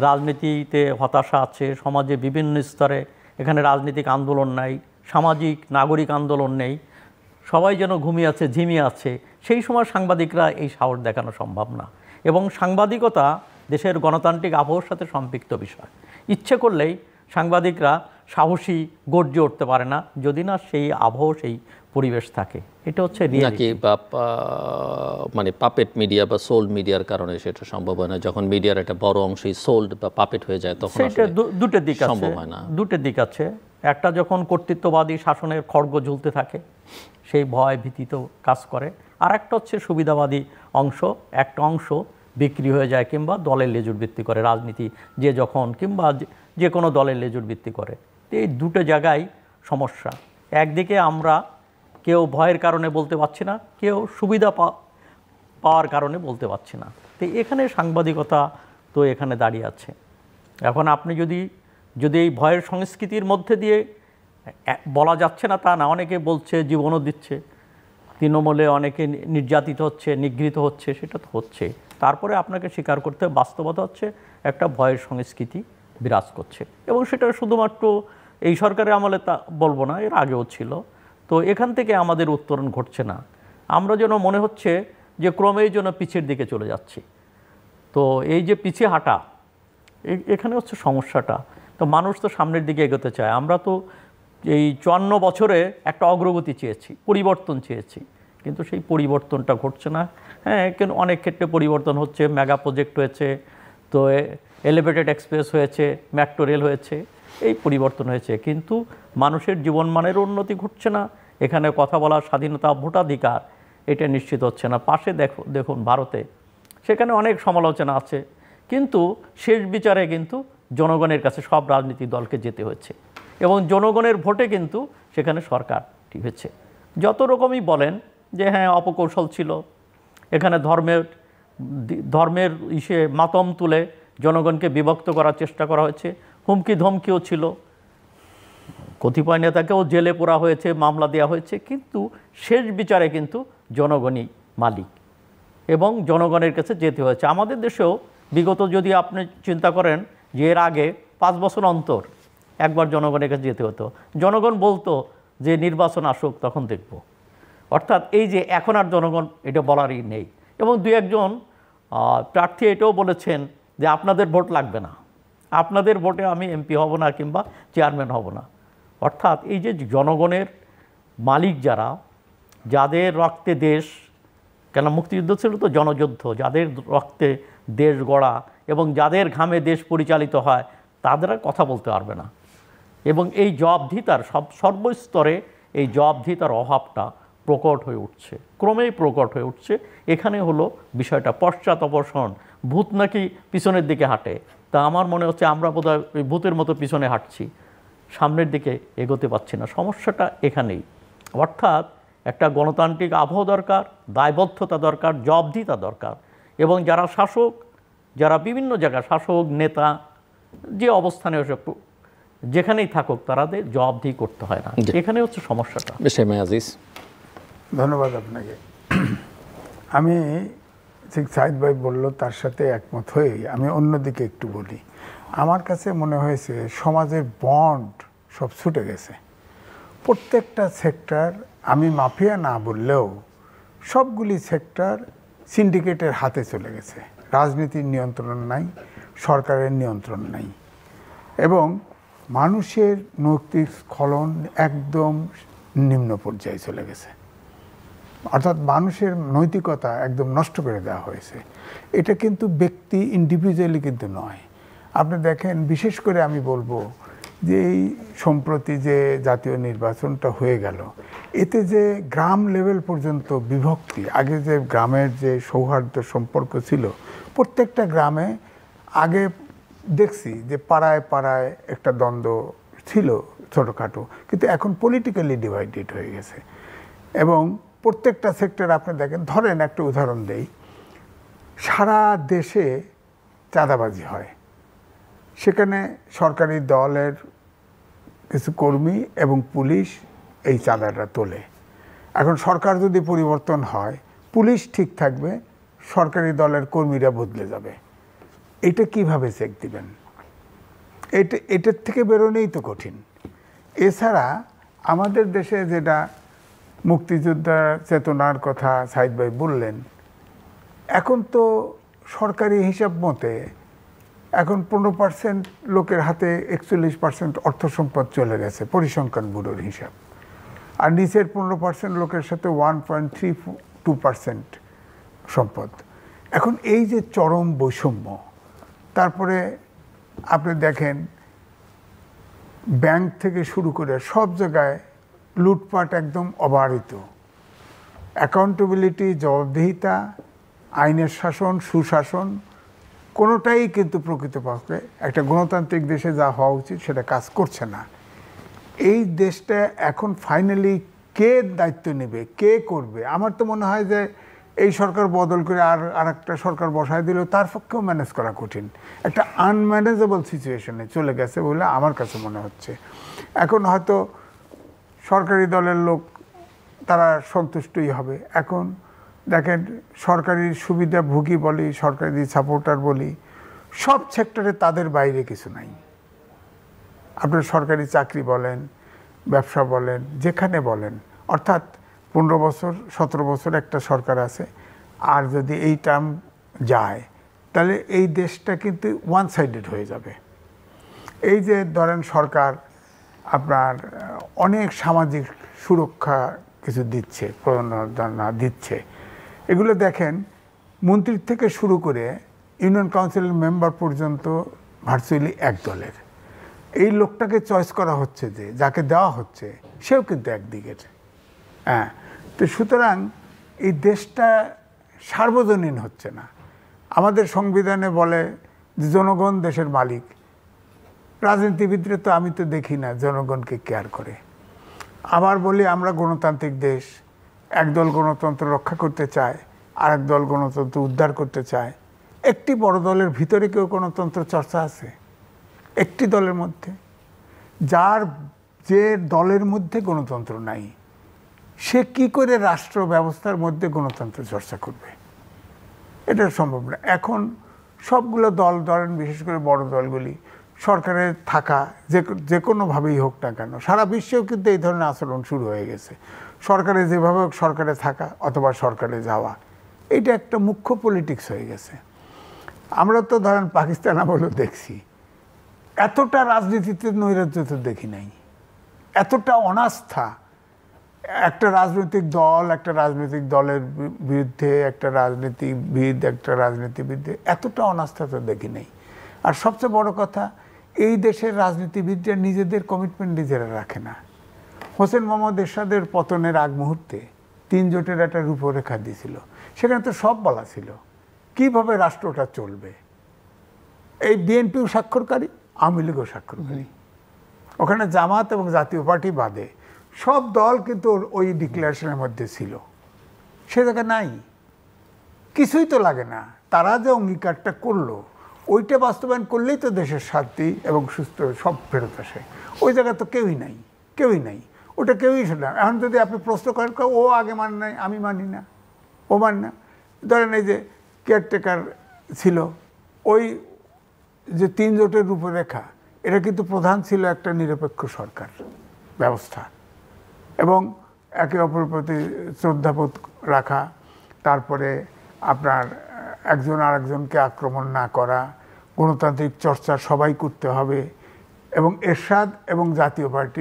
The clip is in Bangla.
রাজনীতিতে হতাশা আছে, সমাজে বিভিন্ন স্তরে এখানে রাজনৈতিক আন্দোলন নাই, সামাজিক নাগরিক আন্দোলন নেই, সবাই যেন ঘুমিয়ে আছে, ঝিমিয়ে আছে। সেই সময় সাংবাদিকরা এই সাহস দেখানো সম্ভব না। এবং সাংবাদিকতা দেশের গণতান্ত্রিক আবহের সাথে সম্পৃক্ত বিষয়। ইচ্ছে করলেই সাংবাদিকরা সাহসী গর্জে উঠতে পারে না যদি না সেই আবহ, সেই পরিবেশ থাকে। এটা হচ্ছে নাকি মানে পাপেট মিডিয়া বা সোল্ড মিডিয়ার কারণে সেটা সম্ভব হয় না? যখন মিডিয়ার একটা বড় অংশই সোল্ড বা পাপেট হয়ে যায় তখন সেটা দুটো দিক আছে, সম্ভব হয় না। দুটো দিক আছে। একটা যখন কর্তৃত্ববাদী শাসনের খড়গ ঝুলতে থাকে, সেই ভয় ভীতিতেও কাজ করে। আর একটা হচ্ছে সুবিধাবাদী অংশ, একটা অংশ বিক্রি হয়ে যায় কিংবা দলের লেজুর ভিত্তি করে রাজনীতি, যে যখন কিংবা যে কোনো দলের লেজুর ভিত্তি করে। এই দুটো জায়গায় সমস্যা। একদিকে আমরা কেউ ভয়ের কারণে বলতে পারছি না, কেউ সুবিধা পাওয়ার কারণে বলতে পারছি না। তো এখানে সাংবাদিকতা তো এখানে দাঁড়িয়ে আছে। এখন আপনি যদি এই ভয়ের সংস্কৃতির মধ্যে দিয়ে বলা যাচ্ছে না তা না, অনেকে বলছে, জীবনও দিচ্ছে, তৃণমূলে অনেকে নির্যাতিত হচ্ছে, নিগৃহীত হচ্ছে, সেটা তো হচ্ছে। তারপরে আপনাকে স্বীকার করতে বাস্তবতা হচ্ছে একটা ভয়ের সংস্কৃতি বিরাজ করছে। এবং সেটা শুধুমাত্র এই সরকারের আমলে তা বলবো না, এর আগেও ছিল। তো এখান থেকে আমাদের উত্তরণ ঘটছে না। আমরা যেন মনে হচ্ছে যে ক্রমেই যেন পিছের দিকে চলে যাচ্ছি। তো এই যে পিছিয়ে হাঁটা, এখানে হচ্ছে সমস্যাটা। তো মানুষ তো সামনের দিকে এগোতে চায়। আমরা তো এই 54 বছরে একটা অগ্রগতি চেয়েছি, পরিবর্তন চেয়েছি, কিন্তু সেই পরিবর্তনটা ঘটছে না। হ্যাঁ, কিন্তু অনেক ক্ষেত্রে পরিবর্তন হচ্ছে, মেগা প্রজেক্ট হয়েছে, তো এলিভেটেড এক্সপ্রেস হয়েছে, মেট্রো রেল হয়েছে, এই পরিবর্তন হয়েছে, কিন্তু মানুষের জীবনমানের উন্নতি ঘটছে না। এখানে কথা বলার স্বাধীনতা, ভোটাধিকার, এটা নিশ্চিত হচ্ছে না। পাশে দেখুন ভারতে, সেখানে অনেক সমালোচনা আছে, কিন্তু শেষ বিচারে কিন্তু জনগণের কাছে সব রাজনৈতিক দলকে যেতে হয়েছে এবং জনগণের ভোটে কিন্তু সেখানে সরকার ঠিক হয়েছে। যত রকমই বলেন যে হ্যাঁ অপকৌশল ছিল, এখানে ধর্মের মাতম তুলে জনগণকে বিভক্ত করার চেষ্টা করা হয়েছে, হুমকি ধমকিও ছিল, কতিপয় নেতাকেও জেলে পোড়া হয়েছে, মামলা দেওয়া হয়েছে, কিন্তু শেষ বিচারে কিন্তু জনগণই মালিক এবং জনগণের কাছে যেতে হয়েছে। আমাদের দেশেও বিগত যদি আপনি চিন্তা করেন যে এর আগে 5 বছর অন্তর একবার জনগণের কাছে যেতে হতো, জনগণ বলতো যে নির্বাচন আসুক তখন দেখব। অর্থাৎ এই যে এখন আর জনগণ এটা বলারই নেই। এবং 2-1 প্রার্থী এটাও বলেছেন যে আপনাদের ভোট লাগবে না, আপনাদের ভোটে আমি এমপি হব না কিংবা চেয়ারম্যান হব না। অর্থাৎ এই যে জনগণের মালিক যারা, যাদের রক্তে দেশ, কেন মুক্তিযুদ্ধ ছিল তো জনযুদ্ধ, যাদের রক্তে দেশ গড়া এবং যাদের ঘামে দেশ পরিচালিত হয়, তাদের কথা বলতে পারবে না। এবং এই জবাবদিহিতার সর্বস্তরে এই জবাবদিহিতার অভাবটা প্রকট হয়ে উঠছে, ক্রমেই প্রকট হয়ে উঠছে। এখানে হলো বিষয়টা পশ্চাৎপসরণ। ভূত নাকি পিছনের দিকে হাঁটে, তা আমার মনে হচ্ছে আমরা বোধহয় ওই ভূতের মতো পিছনে হাঁটছি, সামনের দিকে এগোতে পারছি না। সমস্যাটা এখানেই। অর্থাৎ একটা গণতান্ত্রিক আবহ দরকার, দায়বদ্ধতা দরকার, জবাবদিহিতা দরকার। এবং যারা শাসক, যারা বিভিন্ন জায়গায় শাসক নেতা, যে অবস্থানে যেখানেই থাকুক, তাদের জবাবদিহি করতে হয় না। এখানে হচ্ছে সমস্যাটা। আজিজ, ধন্যবাদ আপনাকে। আমি ঠিক সাইদ ভাই বলল তার সাথে একমত হয়ে আমি অন্যদিকে একটু বলি। আমার কাছে মনে হয়েছে সমাজের বন্ড সব ছুটে গেছে। প্রত্যেকটা সেক্টর, আমি মাফিয়া না বললেও সবগুলি সেক্টর সিন্ডিকেটের হাতে চলে গেছে। রাজনীতির নিয়ন্ত্রণ নাই, সরকারের নিয়ন্ত্রণ নাই, এবং মানুষের নৈতিক স্খলন একদম নিম্ন পর্যায়ে চলে গেছে। অর্থাৎ মানুষের নৈতিকতা একদম নষ্ট করে দেওয়া হয়েছে। এটা কিন্তু ব্যক্তি ইন্ডিভিজুয়ালি কিন্তু নয়। আপনি দেখেন, বিশেষ করে আমি বলবো যে এই সম্প্রতি যে জাতীয় নির্বাচনটা হয়ে গেল, এতে যে গ্রাম লেভেল পর্যন্ত বিভক্তি, আগে যে গ্রামের যে সৌহার্দ্য সম্পর্ক ছিল, প্রত্যেকটা গ্রামে আগে দেখছি যে পাড়ায় পাড়ায় একটা দ্বন্দ্ব ছিল ছোটোখাটো, কিন্তু এখন পলিটিক্যালি ডিভাইডেড হয়ে গেছে। এবং প্রত্যেকটা সেক্টর আপনি দেখেন, ধরেন একটা উদাহরণ দেই, সারা দেশে চাঁদাবাজি হয়, সেখানে সরকারি দলের কিছু কর্মী এবং পুলিশ এই চাঁদাটা তোলে। এখন সরকার যদি পরিবর্তন হয়, পুলিশ ঠিক থাকবে, সরকারি দলের কর্মীরা বদলে যাবে। এটা কিভাবে চেক দিবেন? এটার থেকে বেরোনেই তো কঠিন। এছাড়া আমাদের দেশে যেটা মুক্তিযোদ্ধার চেতনার কথা সাইদ ভাই বললেন, এখন তো সরকারি হিসাব মতে এখন 15% লোকের হাতে 41% অর্থ সম্পদ চলে গেছে পরিসংখ্যান ব্যুরোর হিসাব, আর নিচের 15% লোকের সাথে 1.32% সম্পদ। এখন এই যে চরম বৈষম্য, তারপরে আপনি দেখেন ব্যাংক থেকে শুরু করে সব জায়গায় লুটপাট একদম অবারিত। অ্যাকাউন্টেবিলিটি, জবাবদিহিতা, আইনের শাসন, সুশাসন কোনোটাই কিন্তু প্রকৃতপক্ষে একটা গণতান্ত্রিক দেশে যা হওয়া উচিত সেটা কাজ করছে না। এই দেশটা এখন ফাইনালি কে দায়িত্ব নেবে, কে করবে? আমার তো মনে হয় যে এই সরকার বদল করে আর একটা সরকার বসায় দিলেও তার পক্ষেও ম্যানেজ করা কঠিন। একটা আনম্যানেজেবল সিচুয়েশনে চলে গেছে বলে আমার কাছে মনে হচ্ছে। এখন হয়তো সরকারি দলের লোক তারা সন্তুষ্টই হবে। এখন দেখেন সরকারি সুবিধাভোগী বলি, সরকারি সাপোর্টার বলি, সব সেক্টরে তাদের বাইরে কিছু নাই। আপনার সরকারি চাকরি বলেন, ব্যবসা বলেন, যেখানে বলেন, অর্থাৎ 15 বছর 17 বছর একটা সরকার আছে, আর যদি এই টার্ম যায় তাহলে এই দেশটা কিন্তু ওয়ান সাইডেড হয়ে যাবে। এই যে ধরেন সরকার আপনার অনেক সামাজিক সুরক্ষা কিছু দিচ্ছে, প্রণোদনা দিচ্ছে, এগুলো দেখেন মন্ত্রীর থেকে শুরু করে ইউনিয়ন কাউন্সিলের মেম্বার পর্যন্ত ভার্চুয়ালি এক দলের। এই লোকটাকে চয়েস করা হচ্ছে, যে যাকে দেওয়া হচ্ছে সেও কিন্তু একদিকের। হ্যাঁ, তো সুতরাং এই দেশটা সার্বজনীন হচ্ছে না। আমাদের সংবিধানে বলে যে জনগণ দেশের মালিক। রাজনীতিবিদরা তো আমি তো দেখি না জনগণকে কেয়ার করে। আবার বলি আমরা গণতান্ত্রিক দেশ, একদল গণতন্ত্র রক্ষা করতে চায়, আর এক দল গণতন্ত্র উদ্ধার করতে চায়। একটি বড় দলের ভিতরে কেউ গণতন্ত্র চর্চা আছে? একটি দলের মধ্যে? যে দলের মধ্যে গণতন্ত্র নাই, সে কি করে রাষ্ট্র ব্যবস্থার মধ্যে গণতন্ত্র চর্চা করবে? এটা সম্ভব না। এখন সবগুলো দল ধরেন, বিশেষ করে বড় দলগুলি সরকারে থাকা, যে কোনোভাবেই হোক না কেন, সারা বিশ্বেও কিন্তু এই ধরনের আচরণ শুরু হয়ে গেছে। সরকারে যেভাবে হোক সরকারে থাকা অথবা সরকারে যাওয়া, এটা একটা মুখ্য পলিটিক্স হয়ে গেছে। আমরা তো ধরেন পাকিস্তান আমলেও দেখছি, এতটা রাজনীতিতে নৈরাজ্য তো দেখি নাই, এতটা অনাস্থা একটা রাজনৈতিক দলের বিরুদ্ধে, একটা রাজনীতিবিদে এতটা অনাস্থা তো দেখি নাই। আর সবচেয়ে বড় কথা, এই দেশের রাজনীতিবিদরা নিজেদের কমিটমেন্ট নিজেরা রাখে না। হোসেন মোহাম্মদ এরশাদের পতনের আগ মুহূর্তে 3 জোটের একটা রূপরেখা দিয়েছিল, সেখানে তো সব বলা ছিল কিভাবে রাষ্ট্রটা চলবে। এই বিএনপিও স্বাক্ষরকারী, আওয়ামী লীগও স্বাক্ষরকারী, ওখানে জামাত এবং জাতীয় পার্টি বাদে সব দল কিন্তু ওই ডিক্লারেশনের মধ্যে ছিল। সে জায়গা নাই, কিছুই তো লাগে না। তারা যে অঙ্গীকারটা করলো, ওইটা বাস্তবায়ন করলেই তো দেশের শান্তি এবং সুস্থ সব ফেরত আসে। ওই জায়গা তো কেউই নাই, ওটা কেউই শোনে না। এখন যদি আপনি প্রশ্ন করেন, ও আগে মানে নাই, আমি মানি না, ও মানে না। ধরেন এই যে কেয়ারটেকার ছিল, ওই যে 3 জোটের রূপরেখা, এটা কিন্তু প্রধান ছিল একটা নিরপেক্ষ সরকার ব্যবস্থা এবং একে অপরের প্রতি শ্রদ্ধাবোধ রাখা, তারপরে আপনার একজন আরেকজনকে আক্রমণ না করা, গণতান্ত্রিক চর্চা সবাই করতে হবে, এবং এরশাদ এবং জাতীয় পার্টি